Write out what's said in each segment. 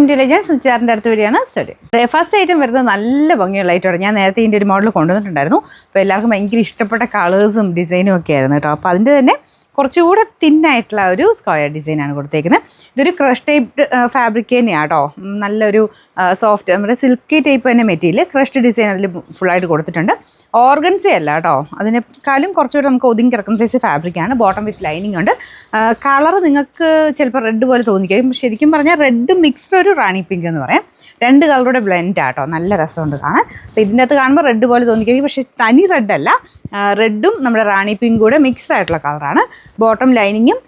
Intelligence സുചാറിൻ്റെ അടുത്ത് വരികയാണ് study. First item വരുന്നത് നല്ല ഭംഗിയുള്ള ഐറ്റമാണ്. ഞാൻ നേരത്തെ ഇതിൻ്റെ ഒരു മോഡൽ കൊണ്ടുവന്നിട്ടുണ്ടായിരുന്നു. അപ്പോൾ എല്ലാവർക്കും ഭയങ്കര ഇഷ്ടപ്പെട്ട കളേഴ്സും ഡിസൈനും ഒക്കെ ആയിരുന്നു കേട്ടോ. അപ്പോൾ അതിൻ്റെ തന്നെ കുറച്ചുകൂടെ തിന്നായിട്ടുള്ള ഒരു സ്ക്വയർ ഡിസൈനാണ് കൊടുത്തേക്കുന്നത്. ഇതൊരു ക്രഷ് ടൈപ്പ് ഫാബ്രിക് തന്നെയാണ് കേട്ടോ. നല്ലൊരു സോഫ്റ്റ് നമ്മുടെ സിൽക്കി ടൈപ്പ് തന്നെ മെറ്റീരിയൽ ക്രഷ്ഡ് ഡിസൈൻ അതിൽ ഫുള്ളായിട്ട് കൊടുത്തിട്ടുണ്ട്. ഓർഗൻസി അല്ല കേട്ടോ, അതിനേക്കാളും കുറച്ചുകൂടെ നമുക്ക് ഒതുങ്ങി കിടക്കുന്ന സൈസ് ഫാബ്രിക്കാണ്. ബോട്ടം വിത്ത് ലൈനിങ് ഉണ്ട്. കളർ നിങ്ങൾക്ക് ചിലപ്പോൾ റെഡ് പോലെ തോന്നിക്കും. ശരിക്കും പറഞ്ഞാൽ റെഡ് മിക്സ്ഡ് ഒരു റാണി പിങ്ക് എന്ന് പറയാം. രണ്ട് കളറുടെ ബ്ലെൻഡ് ആട്ടോ, നല്ല രസമുണ്ട് കാണാൻ. അപ്പോൾ ഇതിൻ്റെ അകത്ത് കാണുമ്പോൾ റെഡ് പോലെ തോന്നിക്കും, പക്ഷേ തനി റെഡ് അല്ല, റെഡും നമ്മുടെ റാണി പിങ്ക് കൂടെ മിക്സ്ഡ് ആയിട്ടുള്ള കളറാണ്. ബോട്ടം ലൈനിങ്ങും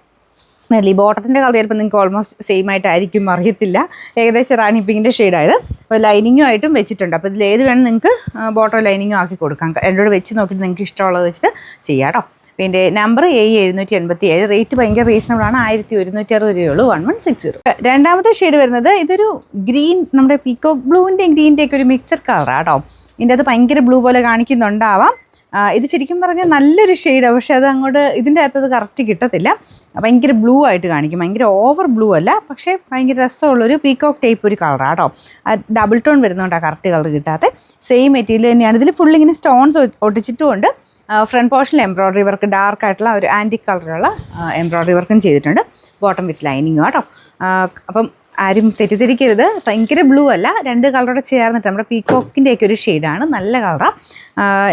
ഈ ബോട്ടത്തിൻ്റെ കളർ ചിലപ്പോൾ നിങ്ങൾക്ക് ഓൾമോസ്റ്റ് സെയിം ആയിട്ടായിരിക്കും, അറിയത്തില്ല. ഏകദേശം റാണി പിങ്കിൻ്റെ ഷെയ്ഡായത്. അപ്പോൾ ലൈനിങ്ങും ആയിട്ടും വെച്ചിട്ടുണ്ട്. അപ്പോൾ ഇതിൽ ഏത് വേണം നിങ്ങൾക്ക് ബോട്ടം ലൈനിങ്ങും ആക്കി കൊടുക്കാം. രണ്ടോട് വെച്ച് നോക്കിയിട്ട് നിങ്ങൾക്ക് ഇഷ്ടമുള്ളത് വെച്ചിട്ട് ചെയ്യാം കേട്ടോ. പിന്നെ നമ്പർ 787. റേറ്റ് ഭയങ്കര റീസണബിൾ ആണ്. 1160 രൂപയുള്ളൂ. 1160. രണ്ടാമത്തെ ഷെയ്ഡ് വരുന്നത് ഇതൊരു ഗ്രീൻ, നമ്മുടെ പീക്കോക്ക് ബ്ലൂവിൻ്റെയും ഗ്രീനിൻ്റെയൊക്കെ ഒരു മിക്സഡ് കളറാണ് കേട്ടോ. ഇതിൻ്റെ അത് ഭയങ്കര ബ്ലൂ പോലെ കാണിക്കുന്നുണ്ടാവാം. ഇത് ശരിക്കും പറഞ്ഞാൽ നല്ലൊരു ഷെയ്ഡാണ്, പക്ഷേ അത് അങ്ങോട്ട് ഇതിൻ്റെ അകത്തത് കറക്റ്റ് കിട്ടത്തില്ല. ഭയങ്കര ബ്ലൂ ആയിട്ട് കാണിക്കും. ഭയങ്കര ഓവർ ബ്ലൂ അല്ല, പക്ഷേ ഭയങ്കര രസമുള്ളൊരു പീക്കോക്ക് ടൈപ്പ് ഒരു കളറാണ് കേട്ടോ. ഡബിൾ ടോൺ വരുന്നതുകൊണ്ടാണ് കറക്റ്റ് കളർ കിട്ടാത്ത. സെയിം മെറ്റീരിയൽ തന്നെയാണ്. ഇതിൽ ഫുൾ ഇങ്ങനെ സ്റ്റോൺസ് ഒട്ടിച്ചിട്ടുമുണ്ട്. ഫ്രണ്ട് പോർഷനിൽ എംബ്രോയ്ഡറി വർക്ക്, ഡാർക്ക് ആയിട്ടുള്ള ഒരു ആൻറ്റിക് കളറുള്ള എംബ്രോയ്ഡറി വർക്കും ചെയ്തിട്ടുണ്ട്. ബോട്ടം വിത്ത് ലൈനിങ്ങും കേട്ടോ. അപ്പം ആരും തെറ്റിദ്ധരിക്കരുത്, ഭയങ്കര ബ്ലൂ അല്ല, രണ്ട് കളറോടെ ചേർന്നിട്ട് നമ്മുടെ പീക്കോക്കിൻ്റെയൊക്കെ ഒരു ഷെയ്ഡാണ്. നല്ല കളറാണ്.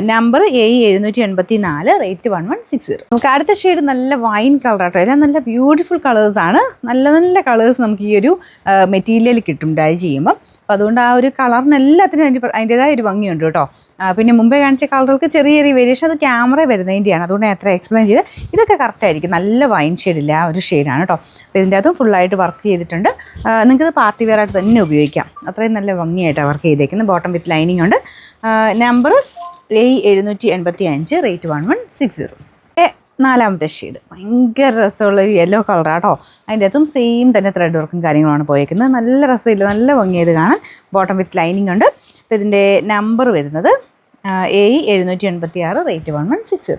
നമ്പർ 784. റേറ്റ് 1160. നമുക്ക് അടുത്ത ഷെയ്ഡ് നല്ല വൈൻ കളറാട്ടോ. എല്ലാം നല്ല ബ്യൂട്ടിഫുൾ കളേഴ്സാണ്. നല്ല നല്ല കളേഴ്സ് നമുക്ക് ഈ ഒരു മെറ്റീരിയൽ കിട്ടും ഡൈ ചെയ്യുമ്പം. അപ്പോൾ അതുകൊണ്ട് ആ ഒരു കളറിന് എല്ലാത്തിനും അതിൻ്റെതായ ഒരു ഭംഗിയുണ്ട് കേട്ടോ. പിന്നെ മുമ്പേ കാണിച്ച കളറുകൾക്ക് ചെറിയ ചെറിയ വേരിയേഷൻ, അത് ക്യാമറ വരുന്നതിൻ്റെയാണ്. അതുകൊണ്ട് ഞാൻ അത്ര എക്സ്പ്ലെയിൻ ചെയ്ത്. ഇതൊക്കെ കറക്റ്റായിരിക്കും. നല്ല വൈൻ ഷെയ്ഡില്ല ആ ഒരു ഷെയ്ഡാണ് കേട്ടോ. അപ്പോൾ ഇതിൻ്റെ അതും ഫുള്ളായിട്ട് വർക്ക് ചെയ്തിട്ടുണ്ട്. നിങ്ങൾക്കിത് പാർട്ടി വെയർ ആയിട്ട് തന്നെ ഉപയോഗിക്കാം. അത്രയും നല്ല ഭംഗിയായിട്ടാണ് വർക്ക് ചെയ്തേക്കുന്നത്. ബോട്ടം വിത്ത് ലൈനിങ് ഉണ്ട്. നമ്പർ 785. റേറ്റ് 1160. നാലാമത്തെ ഷെയ്ഡ് ഭയങ്കര രസമുള്ള ഒരു യെല്ലോ കളറാണ് കേട്ടോ. അതിൻ്റെ അകത്തും സെയിം തന്നെ ത്രെഡ് വർക്കും കാര്യങ്ങളാണ് പോയേക്കുന്നത്. നല്ല രസമില്ല, നല്ല ഭംഗിയായത് കാണാൻ. ബോട്ടം വിത്ത് ലൈനിങ് ഉണ്ട്. അപ്പോൾ ഇതിൻ്റെ നമ്പർ വരുന്നത് 786. റേറ്റ് 1160.